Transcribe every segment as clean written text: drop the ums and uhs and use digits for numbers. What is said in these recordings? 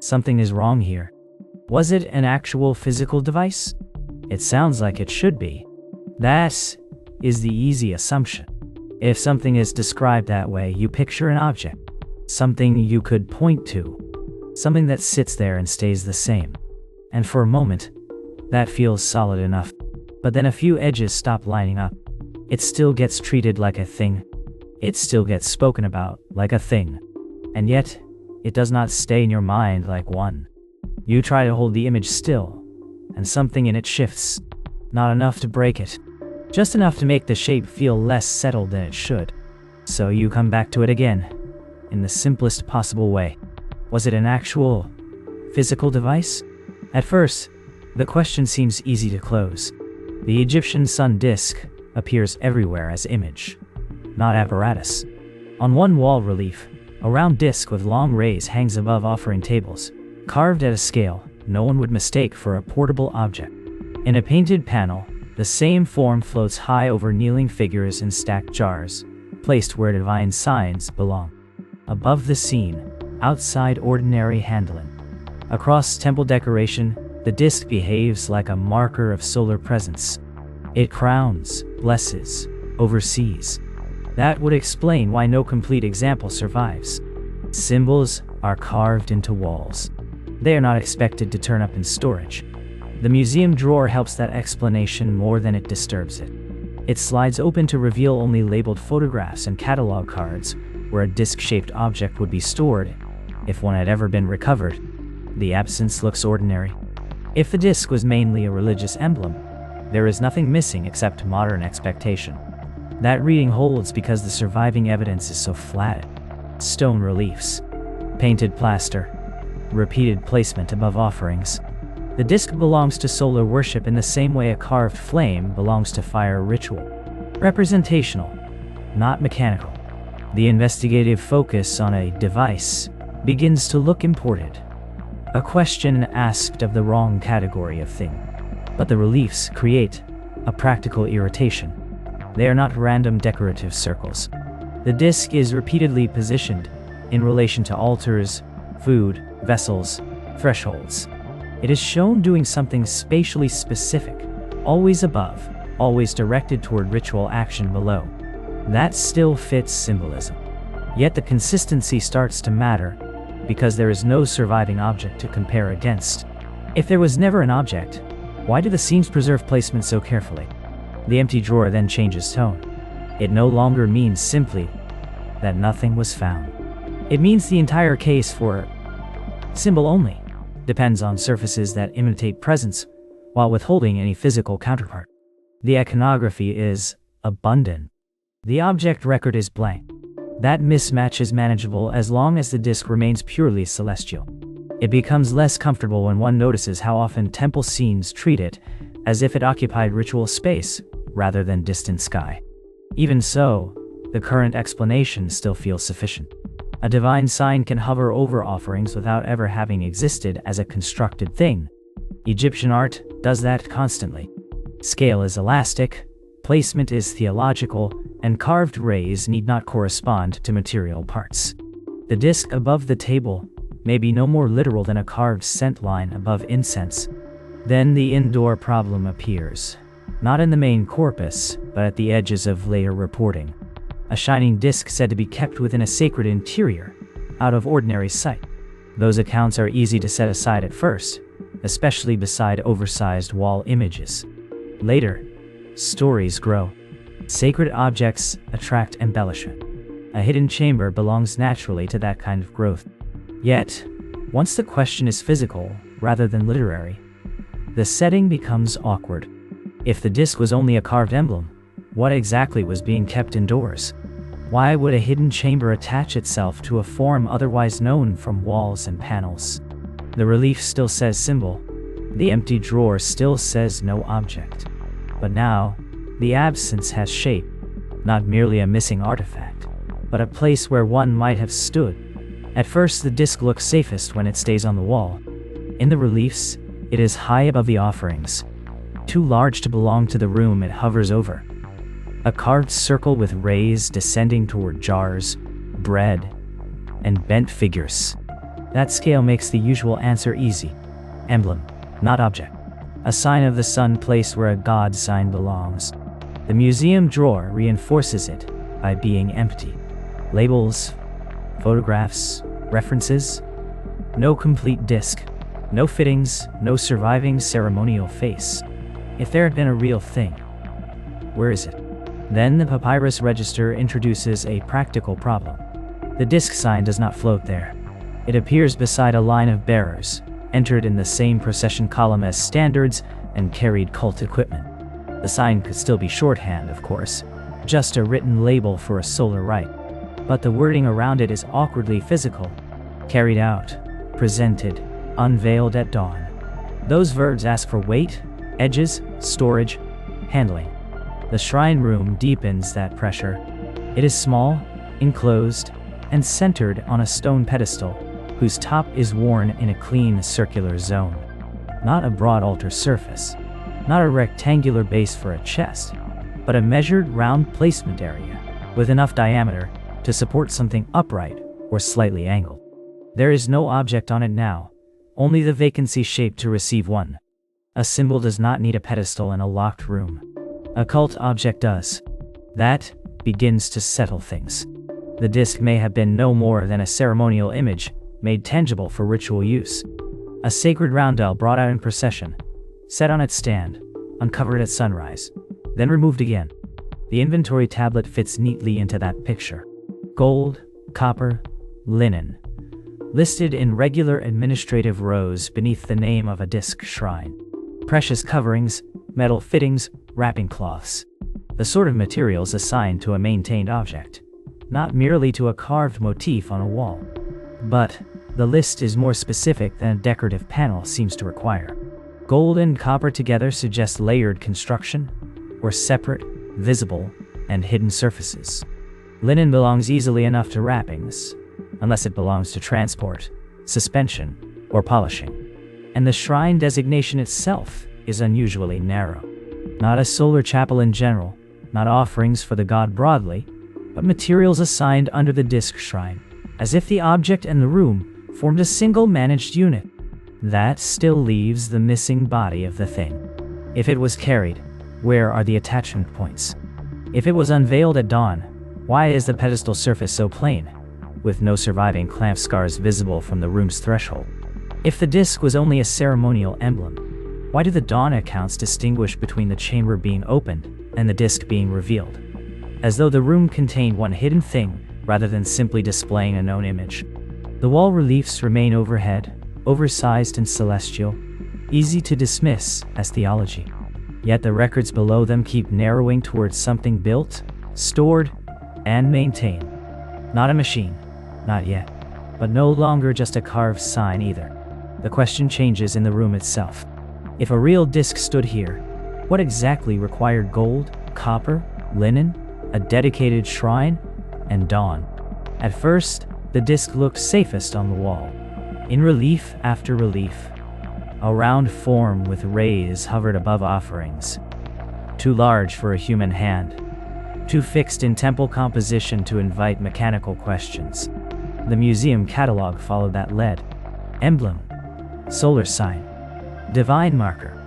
Something is wrong here. Was it an actual physical device? It sounds like it should be. That is the easy assumption. If something is described that way, you picture an object, something you could point to, something that sits there and stays the same. And for a moment, that feels solid enough. But then a few edges stop lining up. It still gets treated like a thing. It still gets spoken about like a thing. And yet, it does not stay in your mind like one. You try to hold the image still, and something in it shifts. Not enough to break it, just enough to make the shape feel less settled than it should. So you come back to it again, in the simplest possible way. Was it an actual, physical device? At first, the question seems easy to close. The Egyptian sun disk appears everywhere as image, not apparatus. On one wall relief, a round disk with long rays hangs above offering tables, carved at a scale no one would mistake for a portable object. In a painted panel, the same form floats high over kneeling figures in stacked jars, placed where divine signs belong. Above the scene, outside ordinary handling. Across temple decoration, the disk behaves like a marker of solar presence. It crowns, blesses, oversees. That would explain why no complete example survives. Symbols are carved into walls. They are not expected to turn up in storage. The museum drawer helps that explanation more than it disturbs it. It slides open to reveal only labeled photographs and catalog cards, where a disc-shaped object would be stored, if one had ever been recovered. The absence looks ordinary. If the disc was mainly a religious emblem, there is nothing missing except modern expectation. That reading holds because the surviving evidence is so flat. Stone reliefs, painted plaster, repeated placement above offerings. The disc belongs to solar worship in the same way a carved flame belongs to fire ritual. Representational, not mechanical. The investigative focus on a device begins to look imported. A question asked of the wrong category of thing. But the reliefs create a practical irritation. They are not random decorative circles. The disc is repeatedly positioned in relation to altars, food, vessels, thresholds. It is shown doing something spatially specific, always above, always directed toward ritual action below. That still fits symbolism. Yet the consistency starts to matter, because there is no surviving object to compare against. If there was never an object, why do the scenes preserve placement so carefully? The empty drawer then changes tone. It no longer means simply that nothing was found. It means the entire case for symbol only depends on surfaces that imitate presence while withholding any physical counterpart. The iconography is abundant. The object record is blank. That mismatch is manageable as long as the disc remains purely celestial. It becomes less comfortable when one notices how often temple scenes treat it as if it occupied ritual space rather than distant sky. Even so, the current explanation still feels sufficient. A divine sign can hover over offerings without ever having existed as a constructed thing. Egyptian art does that constantly. Scale is elastic, placement is theological, and carved rays need not correspond to material parts. The disc above the table may be no more literal than a carved scent line above incense. Then the indoor problem appears, not in the main corpus, but at the edges of layer reporting. A shining disc said to be kept within a sacred interior, out of ordinary sight. Those accounts are easy to set aside at first, especially beside oversized wall images. Later, stories grow. Sacred objects attract embellishment. A hidden chamber belongs naturally to that kind of growth. Yet, once the question is physical rather than literary, the setting becomes awkward. If the disc was only a carved emblem, what exactly was being kept indoors? Why would a hidden chamber attach itself to a form otherwise known from walls and panels? The relief still says symbol. The empty drawer still says no object. But now, the absence has shape, not merely a missing artifact, but a place where one might have stood. At first, the disc looks safest when it stays on the wall. In the reliefs, it is high above the offerings, too large to belong to the room it hovers over. A carved circle with rays descending toward jars, bread, and bent figures. That scale makes the usual answer easy. Emblem, not object. A sign of the sun placed where a god sign belongs. The museum drawer reinforces it by being empty. Labels, photographs, references. No complete disc. No fittings, no surviving ceremonial face. If there had been a real thing, where is it? Then the papyrus register introduces a practical problem. The disc sign does not float there. It appears beside a line of bearers, entered in the same procession column as standards and carried cult equipment. The sign could still be shorthand, of course, just a written label for a solar rite. But the wording around it is awkwardly physical. Carried out, presented, unveiled at dawn. Those verbs ask for weight, edges, storage, handling. The shrine room deepens that pressure. It is small, enclosed, and centered on a stone pedestal, whose top is worn in a clean circular zone. Not a broad altar surface, not a rectangular base for a chest, but a measured round placement area, with enough diameter to support something upright or slightly angled. There is no object on it now, only the vacancy shaped to receive one. A symbol does not need a pedestal in a locked room. A cult object does. That begins to settle things. The disc may have been no more than a ceremonial image, made tangible for ritual use. A sacred roundel brought out in procession, set on its stand, uncovered at sunrise, then removed again. The inventory tablet fits neatly into that picture. Gold, copper, linen, listed in regular administrative rows beneath the name of a disc shrine. Precious coverings, metal fittings, wrapping cloths. The sort of materials assigned to a maintained object, not merely to a carved motif on a wall. But the list is more specific than a decorative panel seems to require. Gold and copper together suggest layered construction, or separate, visible, and hidden surfaces. Linen belongs easily enough to wrappings, unless it belongs to transport, suspension, or polishing. And the shrine designation itself is unusually narrow. Not a solar chapel in general, not offerings for the god broadly, but materials assigned under the disc shrine, as if the object and the room formed a single managed unit. That still leaves the missing body of the thing. If it was carried, where are the attachment points? If it was unveiled at dawn, why is the pedestal surface so plain, with no surviving clamp scars visible from the room's threshold? If the disc was only a ceremonial emblem, why do the dawn accounts distinguish between the chamber being opened and the disc being revealed? As though the room contained one hidden thing rather than simply displaying a known image. The wall reliefs remain overhead, oversized and celestial, easy to dismiss as theology. Yet the records below them keep narrowing towards something built, stored, and maintained. Not a machine, not yet, but no longer just a carved sign either. The question changes in the room itself. If a real disc stood here, what exactly required gold, copper, linen, a dedicated shrine, and dawn? At first, the disc looked safest on the wall. In relief after relief, a round form with rays hovered above offerings. Too large for a human hand, too fixed in temple composition to invite mechanical questions. The museum catalog followed that lead. Emblem, solar sign, divine marker.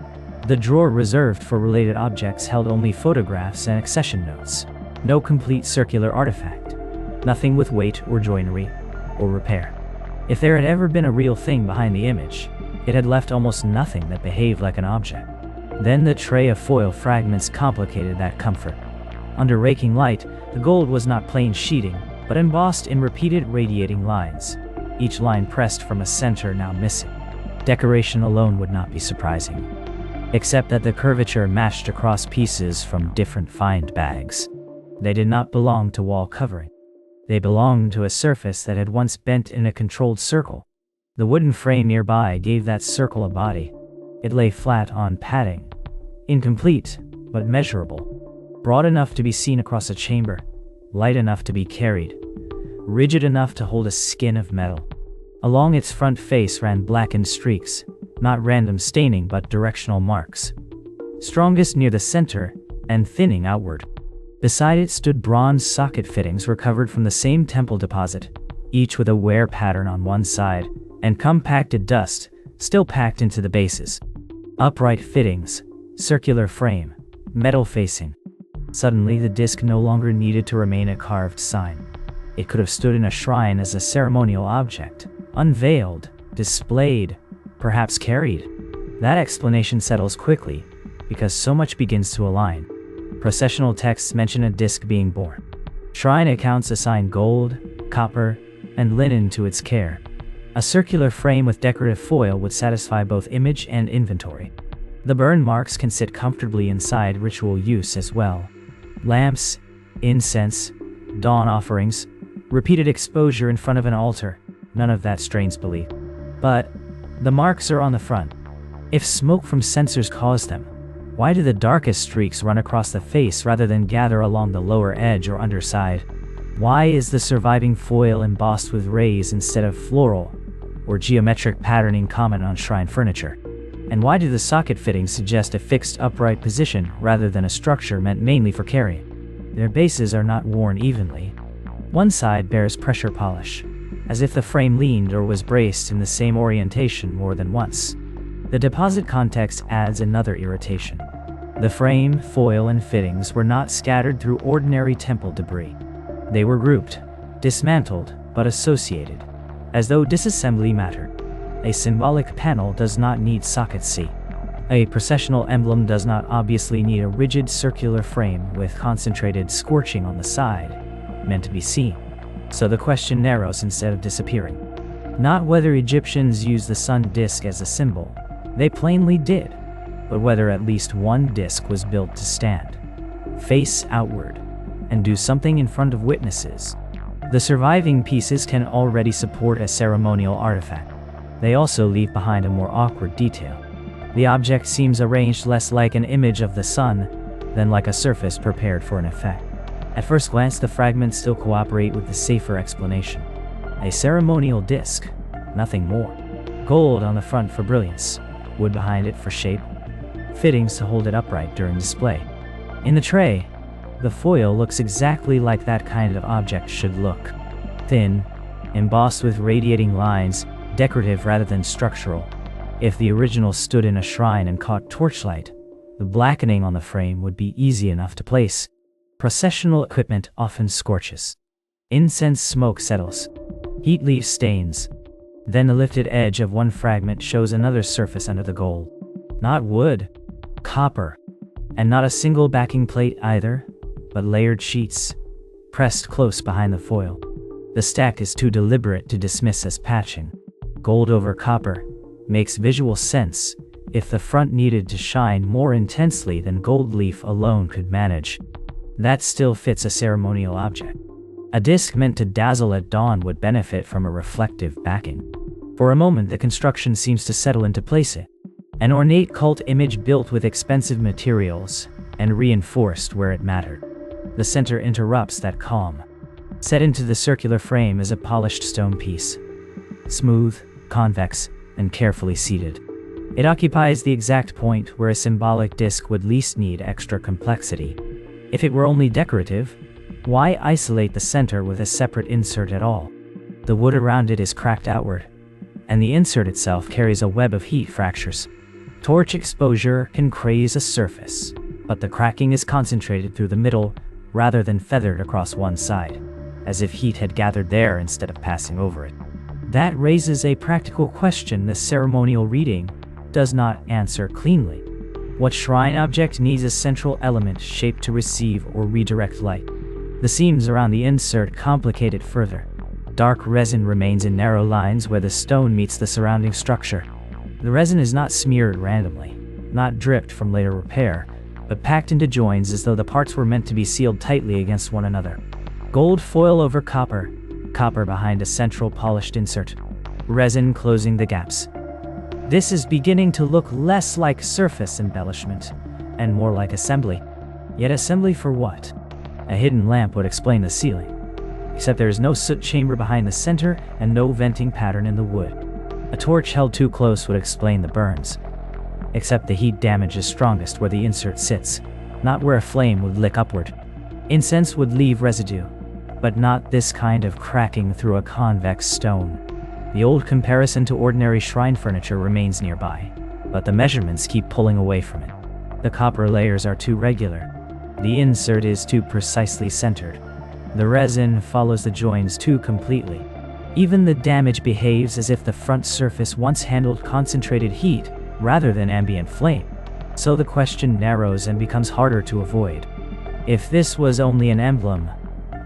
The drawer reserved for related objects held only photographs and accession notes. No complete circular artifact. Nothing with weight or joinery or repair. If there had ever been a real thing behind the image, it had left almost nothing that behaved like an object. Then the tray of foil fragments complicated that comfort. Under raking light, the gold was not plain sheeting, but embossed in repeated radiating lines, each line pressed from a center now missing. Decoration alone would not be surprising, except that the curvature matched across pieces from different find bags. They did not belong to wall covering. They belonged to a surface that had once bent in a controlled circle. The wooden frame nearby gave that circle a body. It lay flat on padding, incomplete, but measurable, broad enough to be seen across a chamber, light enough to be carried, rigid enough to hold a skin of metal. Along its front face ran blackened streaks, not random staining but directional marks, strongest near the center and thinning outward. Beside it stood bronze socket fittings recovered from the same temple deposit, each with a wear pattern on one side and compacted dust, still packed into the bases. Upright fittings, circular frame, metal facing. Suddenly, the disc no longer needed to remain a carved sign. It could have stood in a shrine as a ceremonial object, unveiled, displayed, perhaps carried. That explanation settles quickly, because so much begins to align. Processional texts mention a disc being borne. Shrine accounts assign gold, copper, and linen to its care. A circular frame with decorative foil would satisfy both image and inventory. The burn marks can sit comfortably inside ritual use as well. Lamps, incense, dawn offerings, repeated exposure in front of an altar, none of that strains belief. But the marks are on the front. If smoke from censers caused them, why do the darkest streaks run across the face rather than gather along the lower edge or underside? Why is the surviving foil embossed with rays instead of floral or geometric patterning common on shrine furniture? And why do the socket fittings suggest a fixed upright position rather than a structure meant mainly for carrying? Their bases are not worn evenly. One side bears pressure polish, as if the frame leaned or was braced in the same orientation more than once. The deposit context adds another irritation. The frame, foil, and fittings were not scattered through ordinary temple debris. They were grouped, dismantled, but associated, as though disassembly mattered. A symbolic panel does not need socket C. A processional emblem does not obviously need a rigid circular frame with concentrated scorching on the side, meant to be seen. So the question narrows instead of disappearing. Not whether Egyptians used the sun disk as a symbol. They plainly did, but whether at least one disc was built to stand, face outward, and do something in front of witnesses. The surviving pieces can already support a ceremonial artifact. They also leave behind a more awkward detail. The object seems arranged less like an image of the sun than like a surface prepared for an effect. At first glance, the fragments still cooperate with the safer explanation. A ceremonial disc, nothing more. Gold on the front for brilliance, wood behind it for shape, fittings to hold it upright during display. In the tray, the foil looks exactly like that kind of object should look. Thin, embossed with radiating lines, decorative rather than structural. If the original stood in a shrine and caught torchlight, the blackening on the frame would be easy enough to place. Processional equipment often scorches. Incense smoke settles. Heat leaves stains. Then the lifted edge of one fragment shows another surface under the gold. Not wood, copper, and not a single backing plate either, but layered sheets, pressed close behind the foil. The stack is too deliberate to dismiss as patching. Gold over copper makes visual sense if the front needed to shine more intensely than gold leaf alone could manage. That still fits a ceremonial object. A disc meant to dazzle at dawn would benefit from a reflective backing. For a moment, the construction seems to settle into place. An ornate cult image built with expensive materials and reinforced where it mattered. The center interrupts that calm. Set into the circular frame is a polished stone piece. Smooth, convex, and carefully seated. It occupies the exact point where a symbolic disc would least need extra complexity. If it were only decorative, why isolate the center with a separate insert at all? The wood around it is cracked outward, and the insert itself carries a web of heat fractures. Torch exposure can craze a surface, but the cracking is concentrated through the middle rather than feathered across one side, as if heat had gathered there instead of passing over it. That raises a practical question the ceremonial reading does not answer cleanly. What shrine object needs a central element shaped to receive or redirect light? The seams around the insert complicate it further. Dark resin remains in narrow lines where the stone meets the surrounding structure. The resin is not smeared randomly, not dripped from later repair, but packed into joins as though the parts were meant to be sealed tightly against one another. Gold foil over copper, copper behind a central polished insert, resin closing the gaps. This is beginning to look less like surface embellishment and more like assembly. Yet assembly for what? A hidden lamp would explain the ceiling, except there is no soot chamber behind the center and no venting pattern in the wood. A torch held too close would explain the burns, except the heat damage is strongest where the insert sits, not where a flame would lick upward. Incense would leave residue, but not this kind of cracking through a convex stone. The old comparison to ordinary shrine furniture remains nearby, but the measurements keep pulling away from it. The copper layers are too regular. The insert is too precisely centered. The resin follows the joins too completely. Even the damage behaves as if the front surface once handled concentrated heat rather than ambient flame. So the question narrows and becomes harder to avoid. If this was only an emblem,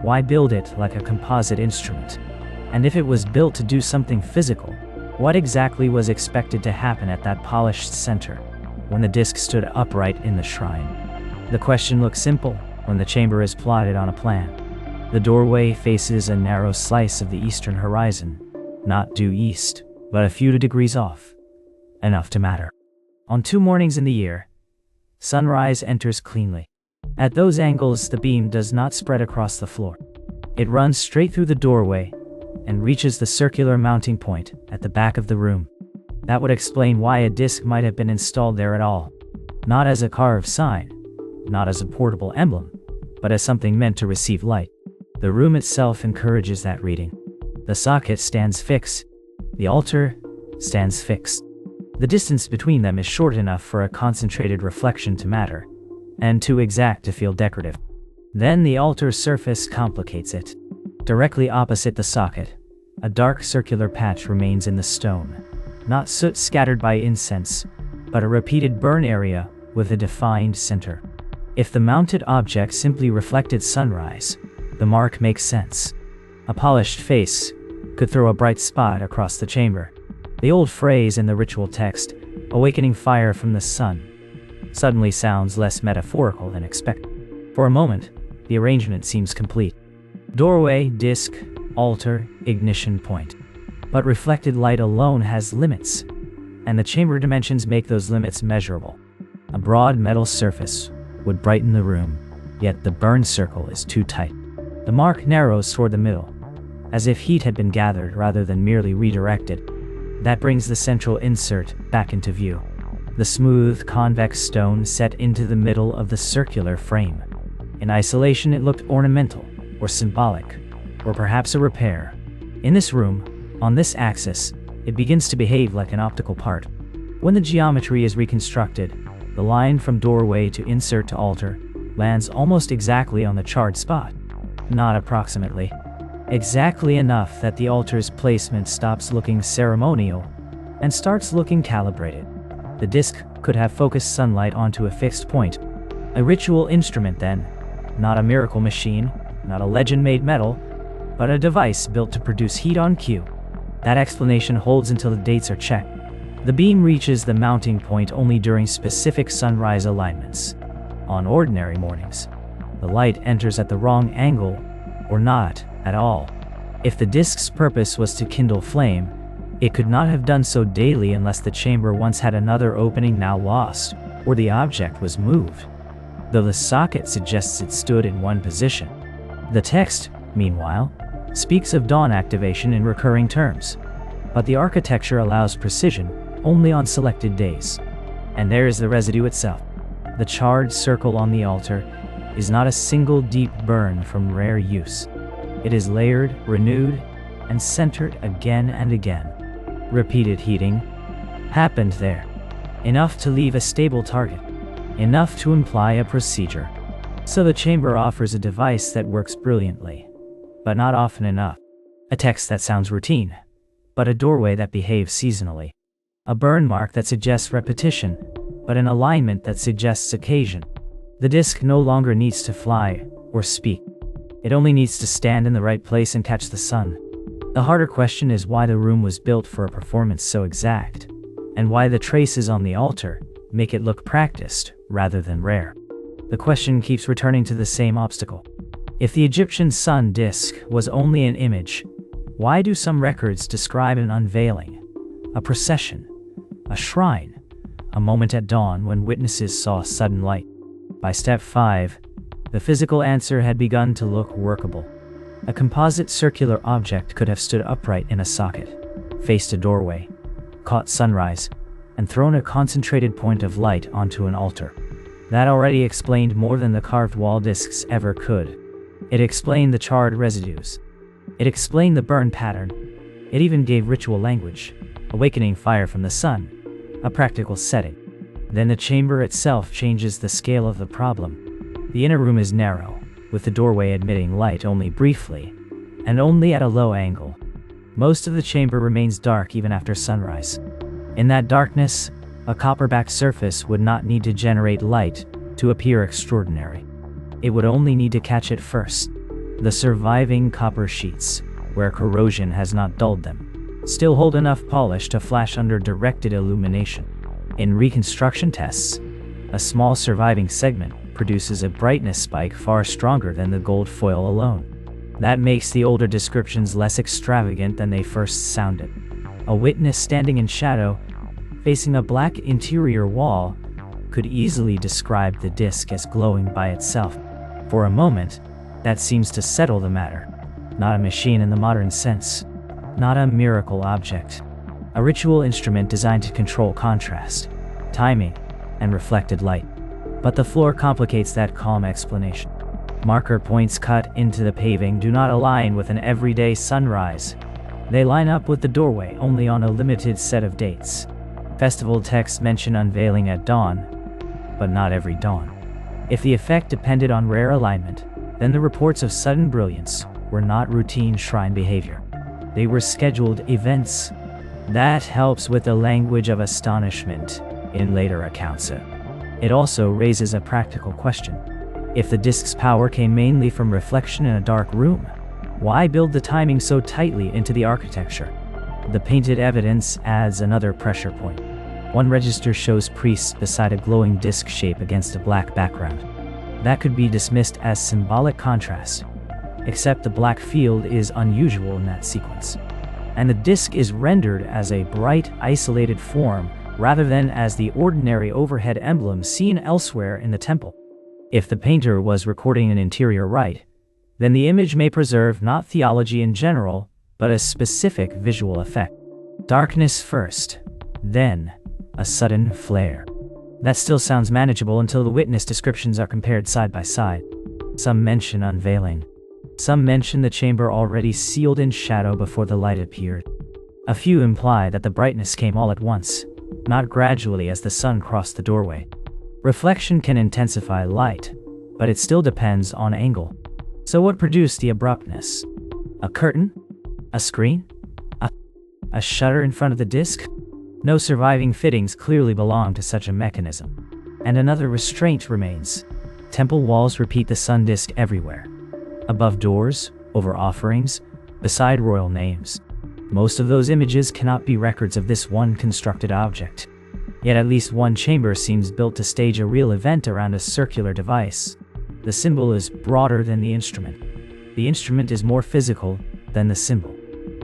why build it like a composite instrument? And if it was built to do something physical, what exactly was expected to happen at that polished center when the disc stood upright in the shrine? The question looks simple when the chamber is plotted on a plan. The doorway faces a narrow slice of the eastern horizon, not due east, but a few degrees off, enough to matter. On 2 mornings in the year, sunrise enters cleanly. At those angles, the beam does not spread across the floor. It runs straight through the doorway and reaches the circular mounting point at the back of the room. That would explain why a disc might have been installed there at all. Not as a carved sign, not as a portable emblem, but as something meant to receive light. The room itself encourages that reading. The socket stands fixed. The altar stands fixed. The distance between them is short enough for a concentrated reflection to matter, and too exact to feel decorative. Then the altar surface complicates it. Directly opposite the socket, a dark circular patch remains in the stone. Not soot scattered by incense, but a repeated burn area with a defined center. If the mounted object simply reflected sunrise, the mark makes sense. A polished face could throw a bright spot across the chamber. The old phrase in the ritual text, awakening fire from the sun, suddenly sounds less metaphorical than expected. For a moment, the arrangement seems complete. Doorway, disc, altar, ignition point. But reflected light alone has limits, and the chamber dimensions make those limits measurable. A broad metal surface would brighten the room, yet the burn circle is too tight. The mark narrows toward the middle, as if heat had been gathered rather than merely redirected. That brings the central insert back into view. The smooth, convex stone set into the middle of the circular frame. In isolation, it looked ornamental, or symbolic, or perhaps a repair. In this room, on this axis, it begins to behave like an optical part. When the geometry is reconstructed, the line from doorway to insert to altar lands almost exactly on the charred spot. Not approximately. Exactly enough that the altar's placement stops looking ceremonial and starts looking calibrated. The disc could have focused sunlight onto a fixed point. A ritual instrument then, not a miracle machine, not a legend-made metal, but a device built to produce heat on cue. That explanation holds until the dates are checked. The beam reaches the mounting point only during specific sunrise alignments. On ordinary mornings, the light enters at the wrong angle, or not at all. If the disc's purpose was to kindle flame, it could not have done so daily unless the chamber once had another opening now lost, or the object was moved, though the socket suggests it stood in one position. The text, meanwhile, speaks of dawn activation in recurring terms, but the architecture allows precision only on selected days. And there is the residue itself. The charred circle on the altar is not a single deep burn from rare use. It is layered, renewed, and centered again and again. Repeated heating happened there, enough to leave a stable target, enough to imply a procedure. So the chamber offers a device that works brilliantly, but not often enough. A text that sounds routine, but a doorway that behaves seasonally. A burn mark that suggests repetition, but an alignment that suggests occasion. The disc no longer needs to fly or speak. It only needs to stand in the right place and catch the sun. The harder question is why the room was built for a performance so exact, and why the traces on the altar make it look practiced rather than rare. The question keeps returning to the same obstacle. If the Egyptian sun disk was only an image, why do some records describe an unveiling, a procession, a shrine, a moment at dawn when witnesses saw sudden light? By step 5, the physical answer had begun to look workable. A composite circular object could have stood upright in a socket, faced a doorway, caught sunrise, and thrown a concentrated point of light onto an altar. That already explained more than the carved wall discs ever could. It explained the charred residues. It explained the burn pattern. It even gave ritual language, awakening fire from the sun, a practical setting. Then the chamber itself changes the scale of the problem. The inner room is narrow, with the doorway admitting light only briefly, and only at a low angle. Most of the chamber remains dark even after sunrise. In that darkness, a copper-backed surface would not need to generate light to appear extraordinary. It would only need to catch it first. The surviving copper sheets, where corrosion has not dulled them, still hold enough polish to flash under directed illumination. In reconstruction tests, a small surviving segment produces a brightness spike far stronger than the gold foil alone. That makes the older descriptions less extravagant than they first sounded. A witness standing in shadow, facing a black interior wall, could easily describe the disc as glowing by itself. For a moment, that seems to settle the matter. Not a machine in the modern sense. Not a miracle object. A ritual instrument designed to control contrast, timing, and reflected light. But the floor complicates that calm explanation. Marker points cut into the paving do not align with an everyday sunrise. They line up with the doorway only on a limited set of dates. Festival texts mention unveiling at dawn, but not every dawn. If the effect depended on rare alignment, then the reports of sudden brilliance were not routine shrine behavior. They were scheduled events. That helps with the language of astonishment in later accounts. It also raises a practical question. If the disk's power came mainly from reflection in a dark room, why build the timing so tightly into the architecture? The painted evidence adds another pressure point. One register shows priests beside a glowing disc shape against a black background. That could be dismissed as symbolic contrast, except the black field is unusual in that sequence. And the disc is rendered as a bright, isolated form rather than as the ordinary overhead emblem seen elsewhere in the temple. If the painter was recording an interior rite, then the image may preserve not theology in general, but a specific visual effect. Darkness first, then a sudden flare. That still sounds manageable until the witness descriptions are compared side by side. Some mention unveiling. Some mention the chamber already sealed in shadow before the light appeared. A few imply that the brightness came all at once, not gradually as the sun crossed the doorway. Reflection can intensify light, but it still depends on angle. So what produced the abruptness? A curtain? A screen? A shutter in front of the disc? No surviving fittings clearly belong to such a mechanism. And another restraint remains. Temple walls repeat the sun disk everywhere. Above doors, over offerings, beside royal names. Most of those images cannot be records of this one constructed object. Yet at least one chamber seems built to stage a real event around a circular device. The symbol is broader than the instrument. The instrument is more physical than the symbol.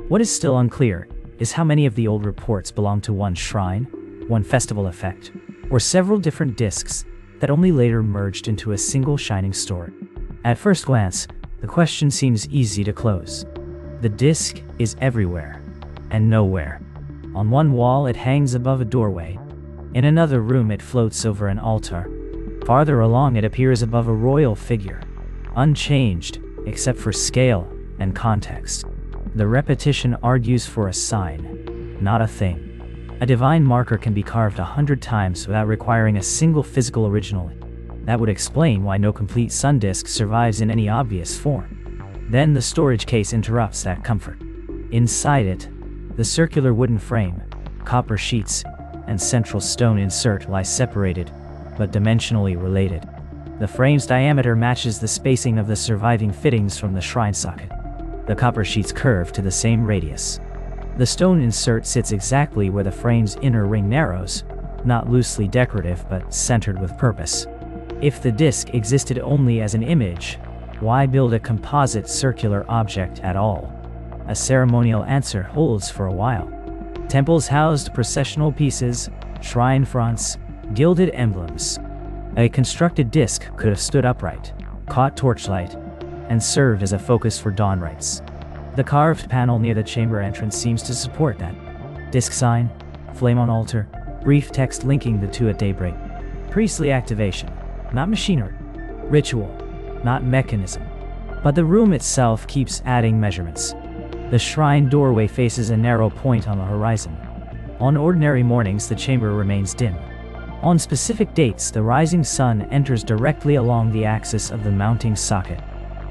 What is still unclear is how many of the old reports belong to one shrine, one festival effect, or several different discs that only later merged into a single shining story. At first glance, the question seems easy to close. The disc is everywhere and nowhere. On one wall it hangs above a doorway. In another room it floats over an altar. Farther along it appears above a royal figure, unchanged except for scale and context. The repetition argues for a sign, not a thing. A divine marker can be carved 100 times without requiring a single physical original. That would explain why no complete sun disk survives in any obvious form. Then the storage case interrupts that comfort. Inside it, the circular wooden frame, copper sheets, and central stone insert lie separated, but dimensionally related. The frame's diameter matches the spacing of the surviving fittings from the shrine socket. The copper sheets curve to the same radius. The stone insert sits exactly where the frame's inner ring narrows, not loosely decorative but centered with purpose. If the disc existed only as an image, why build a composite circular object at all? A ceremonial answer holds for a while. Temples housed processional pieces, shrine fronts, gilded emblems. A constructed disc could have stood upright, caught torchlight, and served as a focus for dawn rites. The carved panel near the chamber entrance seems to support that. Disc sign, flame on altar, brief text linking the two at daybreak. Priestly activation, not machinery. Ritual, not mechanism. But the room itself keeps adding measurements. The shrine doorway faces a narrow point on the horizon. On ordinary mornings, the chamber remains dim. On specific dates, the rising sun enters directly along the axis of the mounting socket.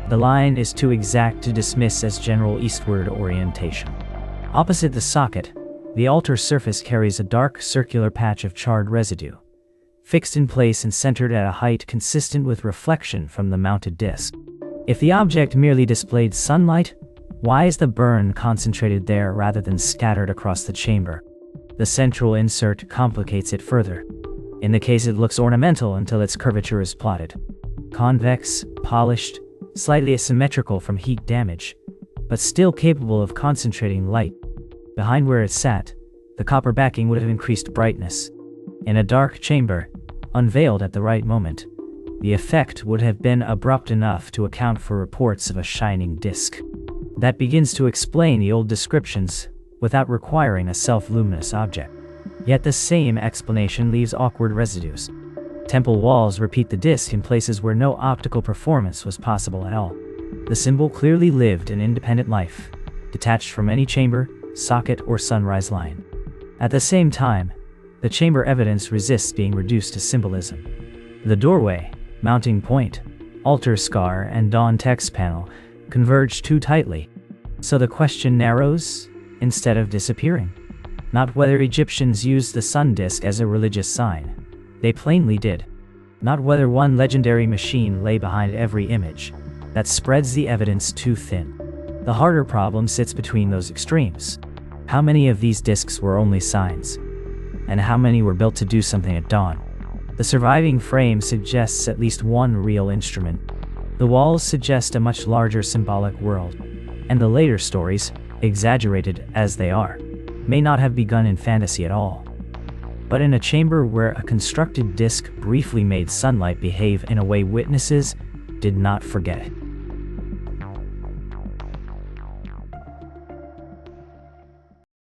The line is too exact to dismiss as general eastward orientation. Opposite the socket, the altar surface carries a dark circular patch of charred residue, fixed in place and centered at a height consistent with reflection from the mounted disc. If the object merely displayed sunlight, why is the burn concentrated there rather than scattered across the chamber? The central insert complicates it further. In the case, it looks ornamental until its curvature is plotted. Convex, polished, slightly asymmetrical from heat damage, but still capable of concentrating light. Behind where it sat, the copper backing would have increased brightness. In a dark chamber, unveiled at the right moment, the effect would have been abrupt enough to account for reports of a shining disc. That begins to explain the old descriptions without requiring a self-luminous object. Yet the same explanation leaves awkward residues. Temple walls repeat the disc in places where no optical performance was possible at all. The symbol clearly lived an independent life, detached from any chamber, socket, or sunrise line. At the same time, the chamber evidence resists being reduced to symbolism. The doorway, mounting point, altar scar, and dawn text panel converge too tightly, so the question narrows instead of disappearing. Not whether Egyptians used the sun disk as a religious sign. They plainly did. Not whether one legendary machine lay behind every image. That spreads the evidence too thin. The harder problem sits between those extremes. How many of these discs were only signs? And how many were built to do something at dawn? The surviving frame suggests at least one real instrument. The walls suggest a much larger symbolic world. And the later stories, exaggerated as they are, may not have begun in fantasy at all, but in a chamber where a constructed disc briefly made sunlight behave in a way witnesses did not forget.